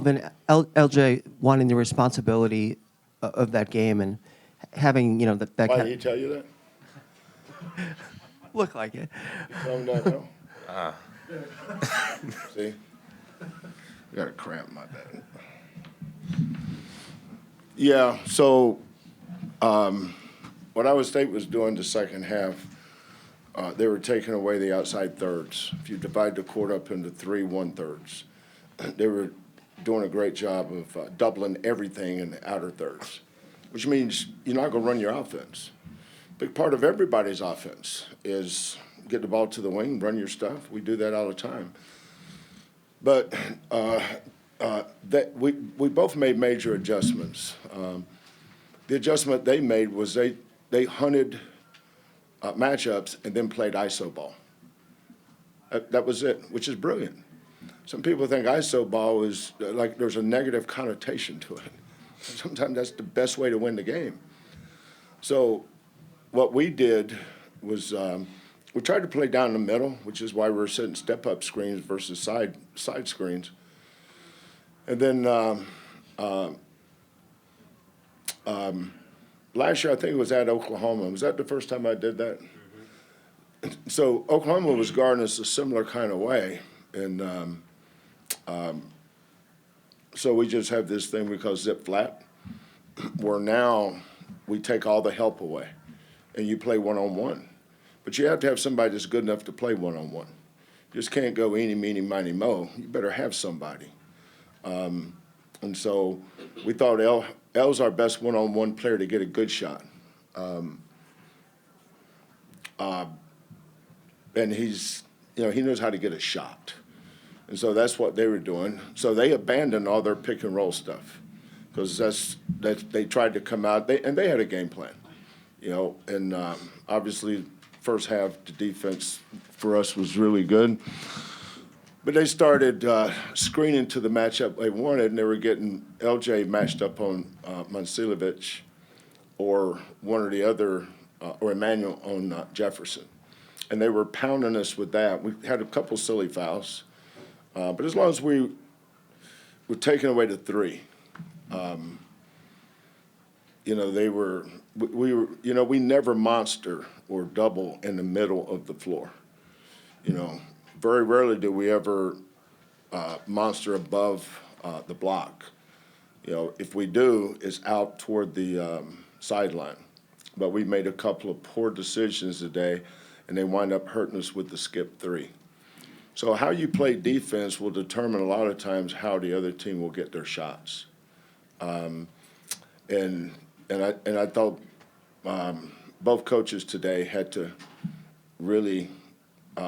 Kelvin, LJ wanting the responsibility of that game and having, that Why did he tell you that? look like it. You tell him that now? See? I got a cramp in my back. Yeah, so what Iowa State was doing the second half, they were taking away the outside thirds. If you divide the court up into 3 1/3s, they were doing a great job of doubling everything in the outer thirds, which means you're not going to run your offense. Big part of everybody's offense is get the ball to the wing, run your stuff. We do that all the time. But that we both made major adjustments. The adjustment they made was they hunted matchups and then played iso ball. That was it, which is brilliant. Some people think iso ball is like there's a negative connotation to it. Sometimes that's the best way to win the game. So what we did was we tried to play down the middle, which is why we're setting step-up screens versus side screens. And then last year, I think it was at Oklahoma. Was that the first time I did that? Mm-hmm. So Oklahoma was guarding us a similar kind of way. And so we just have this thing we call zip flat, where now we take all the help away, and you play one-on-one. But you have to have somebody that's good enough to play one-on-one. You just can't go eeny, meeny, miny, mo. You better have somebody. And so we thought L's our best one-on-one player to get a good shot. And he's, he knows how to get a shot. And so that's what they were doing. So they abandoned all their pick and roll stuff because they tried to come out, and they had a game plan, and obviously first half the defense for us was really good. But they started screening to the matchup they wanted, and they were getting LJ matched up on Monsilovic or one or the other, or Emmanuel on Jefferson. And they were pounding us with that. We had a couple silly fouls. But as long as we were taking away the three, we never monster or double in the middle of the floor. Very rarely do we ever monster above the block. If we do, it's out toward the sideline. But we made a couple of poor decisions today, and they wind up hurting us with the skip three. So how you play defense will determine a lot of times how the other team will get their shots. And I thought both coaches today had to really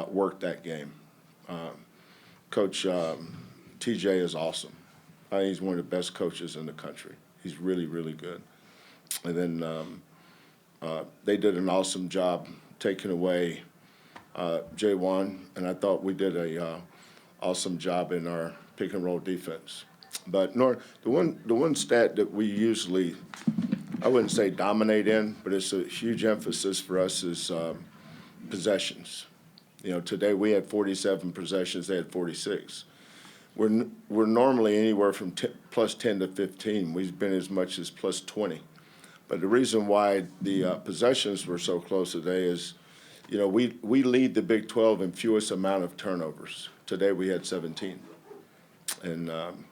work that game. Coach TJ is awesome. I think he's one of the best coaches in the country. He's really, really good. And then they did an awesome job taking away J1, and I thought we did a awesome job in our pick and roll defense. But the one stat that we usually, I wouldn't say dominate in, but it's a huge emphasis for us is possessions. Today we had 47 possessions, they had 46. We're normally anywhere from plus 10 to 15. We've been as much as plus 20. But the reason why the possessions were so close today is, we lead the Big 12 in fewest amount of turnovers. Today we had 17. And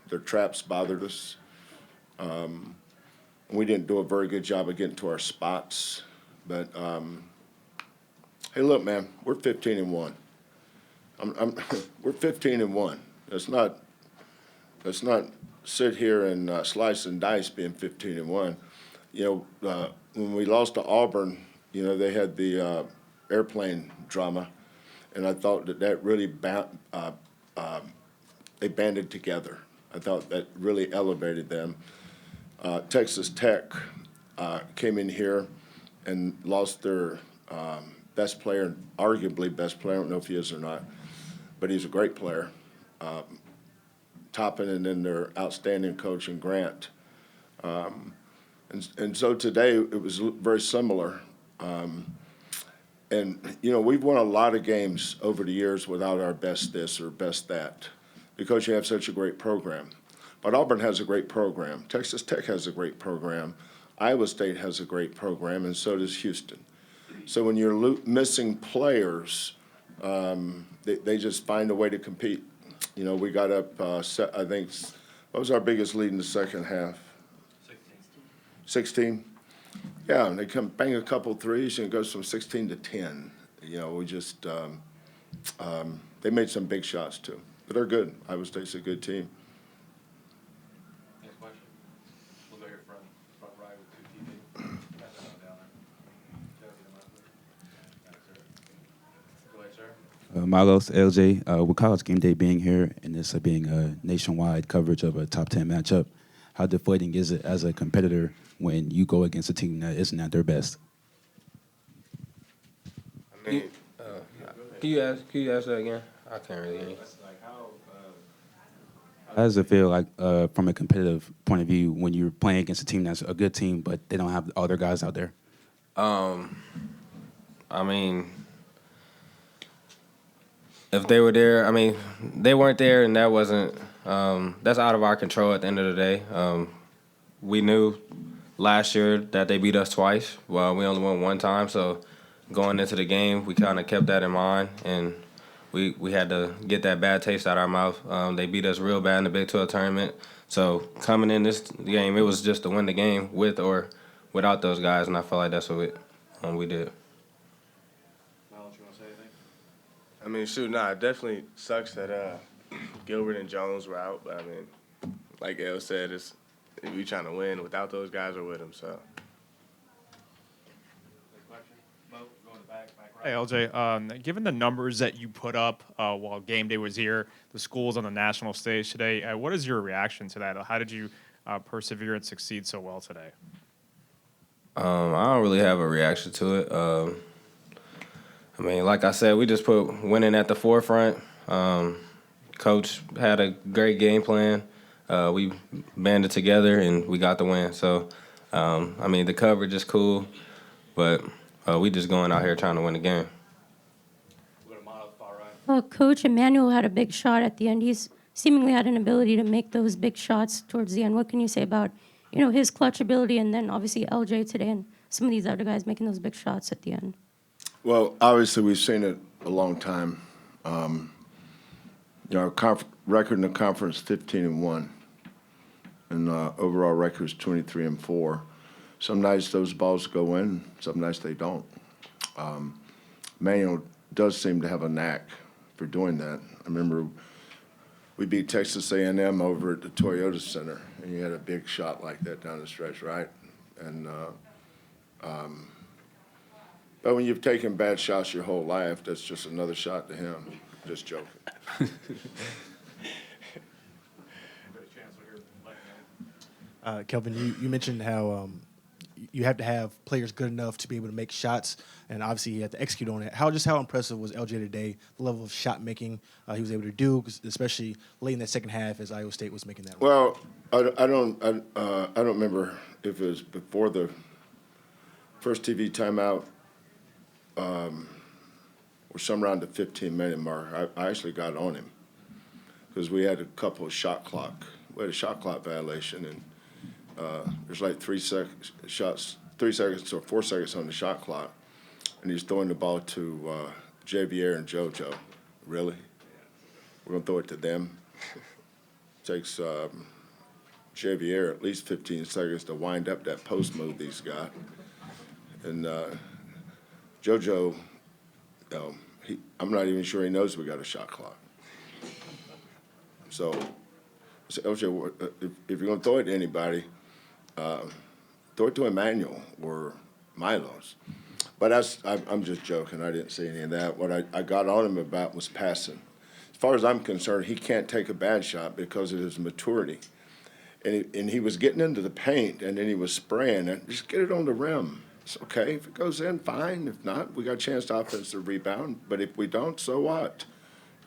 their traps bothered us. We didn't do a very good job of getting to our spots. But, hey, look, man, we're 15-1. We're 15-1. Let's not sit here and slice and dice being 15-1. When we lost to Auburn, they had the airplane drama, and I thought that really they banded together. I thought that really elevated them. Texas Tech came in here and lost their best player, arguably best player. I don't know if he is or not, but he's a great player. Toppin and then their outstanding coach in Grant. And so today it was very similar. And, we've won a lot of games over the years without our best this or best that because you have such a great program. But Auburn has a great program. Texas Tech has a great program. Iowa State has a great program, and so does Houston. So when you're missing players, they just find a way to compete. You know, we got up, I think, what was our biggest lead in the second half? 16? Yeah, and they come bang a couple threes and it goes from 16 to 10. You know, we just they made some big shots too, but they're good. Iowa State's a good team. Next question. We'll go here front right with 2 TV. Pass that on down there. Go ahead, sir. Milos, LJ, with College Game Day being here and this being a nationwide coverage of a top 10 matchup, how deflating is it as a competitor when you go against a team that isn't at their best? I mean, can you ask that again? I can't really hear you. How does it feel like from a competitive point of view when you're playing against a team that's a good team but they don't have all their guys out there? I mean, if they were there, I mean, they weren't there, and that wasn't. That's out of our control at the end of the day. We knew last year that they beat us twice. Well, we only won one time, so going into the game, we kind of kept that in mind, and we had to get that bad taste out of our mouth. They beat us real bad in the Big 12 tournament. So coming in this game, it was just to win the game with or without those guys, and I felt like that's what we did. Miles, you want to say anything? I mean, shoot, nah, it definitely sucks that Gilbert and Jones were out. But I mean, like El said, we trying to win without those guys or with them. So. Next question. Bo, go in the back right. Hey, LJ, given the numbers that you put up while game day was here, the schools on the national stage today, what is your reaction to that? How did you persevere and succeed so well today? I don't really have a reaction to it. I mean, like I said, we just put winning at the forefront. Coach had a great game plan. We banded together, and we got the win. So, I mean, the coverage is cool, but we just going out here trying to win the game. We'll go to Miles, far right. Coach Emmanuel had a big shot at the end. He's seemingly had an ability to make those big shots towards the end. What can you say about, his clutch ability, and then obviously LJ today and some of these other guys making those big shots at the end? Well, obviously we've seen it a long time. Our record in the conference 15-1, and overall record is 23-4. Some nights those balls go in, some nights they don't. Manuel does seem to have a knack for doing that. I remember we beat Texas A&M over at the Toyota Center, and he had a big shot like that down the stretch, right? And but when you've taken bad shots your whole life, that's just another shot to him. Just joking. Kelvin, you mentioned how you have to have players good enough to be able to make shots, and obviously you have to execute on it. How impressive was LJ today? The level of shot making he was able to do, especially late in that second half as Iowa State was making that. Well, I don't remember if it was before the first TV timeout or somewhere around the 15-minute mark. I actually got on him because we had a couple of shot clock. We had a shot clock violation, and there's like 3 seconds or 4 seconds on the shot clock, and he's throwing the ball to Javier and JoJo. Really? We're going to throw it to them? Takes Javier at least 15 seconds to wind up that post move he's got. And JoJo, I'm not even sure he knows we got a shot clock. So LJ, if you're going to throw it to anybody, throw it to Emmanuel or Milos. But I'm just joking. I didn't see any of that. What I got on him about was passing. As far as I'm concerned, he can't take a bad shot because of his maturity. And he was getting into the paint, and then he was spraying it. Just get it on the rim. It's okay. If it goes in, fine. If not, we got a chance to offensive rebound. But if we don't, so what?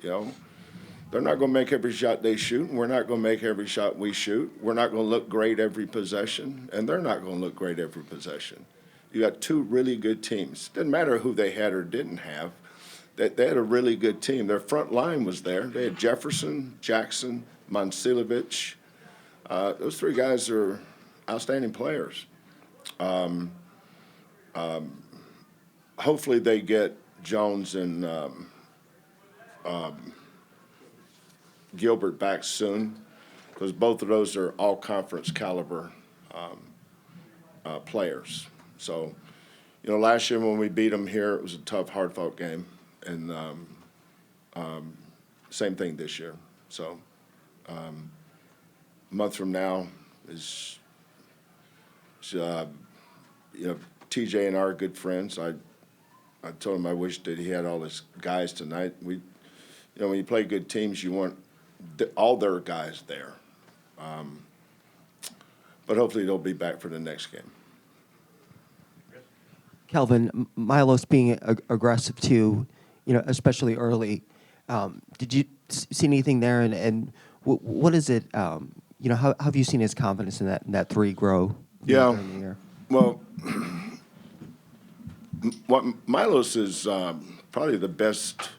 They're not going to make every shot they shoot, and we're not going to make every shot we shoot. We're not going to look great every possession, and they're not going to look great every possession. You got 2 really good teams. Didn't matter who they had or didn't have. They had a really good team. Their front line was there. They had Jefferson, Jackson, Monsilovich, Those three guys are outstanding players. Hopefully they get Jones and Gilbert back soon, because both of those are all-conference caliber players. So, last year when we beat them here, it was a tough, hard-fought game, and same thing this year. So, a month from now is, TJ and I are good friends. I told him I wished that he had all his guys tonight. When you play good teams, you want all their guys there. But hopefully they'll be back for the next game. Kelvin, Milos being aggressive too, especially early. Did you see anything there? And what is it? How have you seen his confidence in that three grow? During the year? Well, Milos is probably the best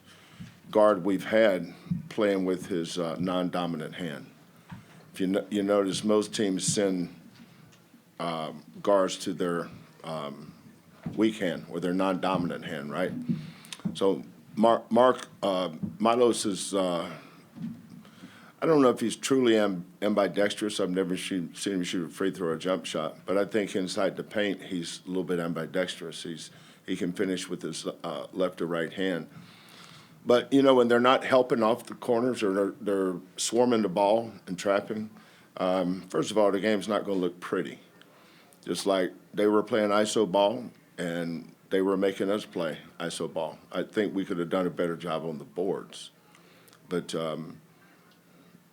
guard we've had playing with his non-dominant hand. If you notice, most teams send guards to their weak hand or their non-dominant hand, right? So Milos is, I don't know if he's truly ambidextrous. I've never seen him shoot a free throw or a jump shot, but I think inside the paint he's a little bit ambidextrous. He can finish with his left or right hand. But, when they're not helping off the corners or they're swarming the ball and trapping, first of all, the game's not going to look pretty. Just like they were playing iso ball and they were making us play iso ball. I think we could have done a better job on the boards. But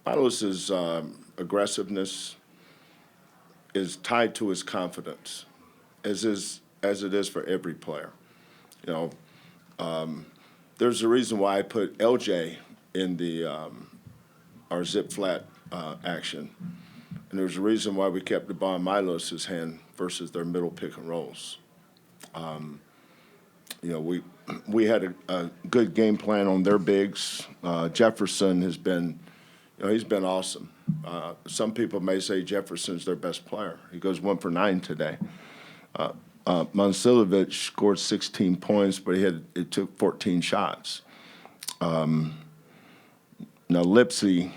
Milos' aggressiveness is tied to his confidence, as it is for every player. There's a reason why I put LJ in our zip flat action, and there's a reason why we kept the ball in Milos' hand versus their middle pick and rolls. We had a good game plan on their bigs. Jefferson has been, he's been awesome. Some people may say Jefferson's their best player. He goes 1 for 9 today. Monsilovic scored 16 points, but it took 14 shots. Now Lipsey's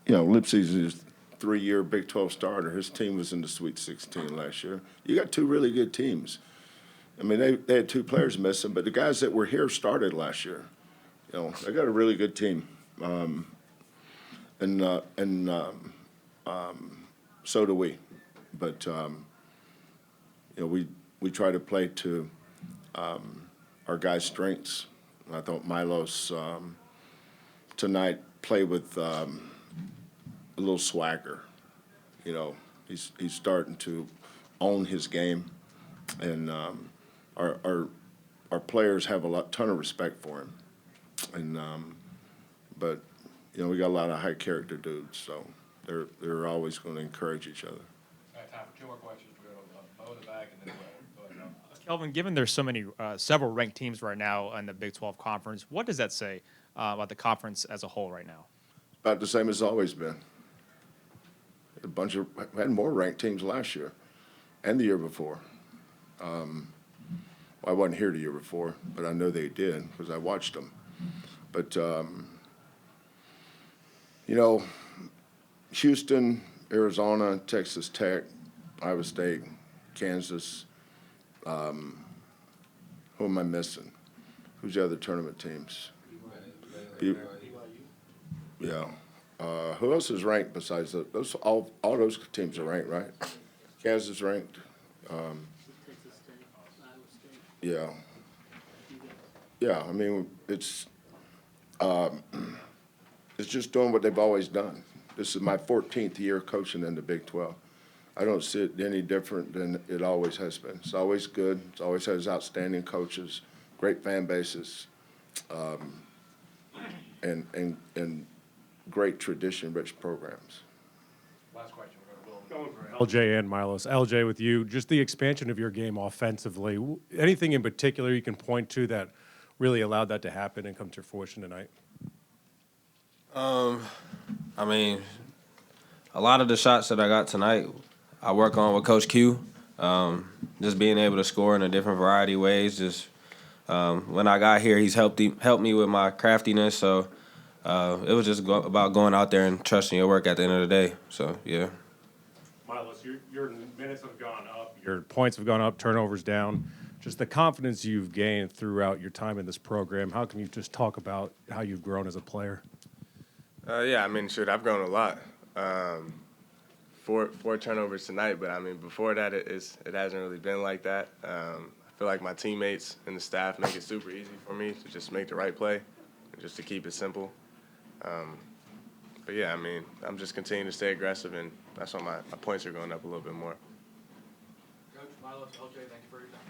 his 3-year Big 12 starter. His team was in the Sweet 16 last year. You got two really good teams. I mean, they had 2 players missing, but the guys that were here started last year. They got a really good team. So do we. But we try to play to our guys' strengths. I thought Milos tonight played with a little swagger. He's starting to own his game, and our players have a ton of respect for him. And but we got a lot of high character dudes, so they're always going to encourage each other. I have time for 2 more questions. We're going to Bo in the back and then Will. Go ahead, Bo. Kelvin, given there's so many, several ranked teams right now in the Big 12 Conference, what does that say about the conference as a whole right now? About the same as it's always been. We had more ranked teams last year and the year before. I wasn't here the year before, but I know they did because I watched them. But, Houston, Arizona, Texas Tech, Iowa State, Kansas. Who am I missing? Who's the other tournament teams? Yeah. Who else is ranked besides those? All those teams are ranked, right? Kansas ranked. Yeah. Yeah. I mean, it's just doing what they've always done. This is my 14th year coaching in the Big 12. I don't see it any different than it always has been. It's always good. It's always has outstanding coaches, great fan bases, and great tradition-rich programs. Last question. We're going to Will. LJ and Milos. LJ, with you, just the expansion of your game offensively. Anything in particular you can point to that really allowed that to happen and come to fruition tonight? I mean, A lot of the shots that I got tonight, I work on with Coach Q. Just being able to score in a different variety of ways. Just when I got here, he's helped me with my craftiness. So it was just about going out there and trusting your work at the end of the day. So yeah. Milos, your minutes have gone up, your points have gone up, turnovers down. Just the confidence you've gained throughout your time in this program. How can you just talk about how you've grown as a player? Yeah, I mean, shoot, I've grown a lot. Four turnovers tonight, but I mean, before that, it hasn't really been like that. I feel like my teammates and the staff make it super easy for me to just make the right play, and just to keep it simple. But yeah, I mean, I'm just continuing to stay aggressive, and that's why my points are going up a little bit more. Coach, Milos, LJ, thank you for your time.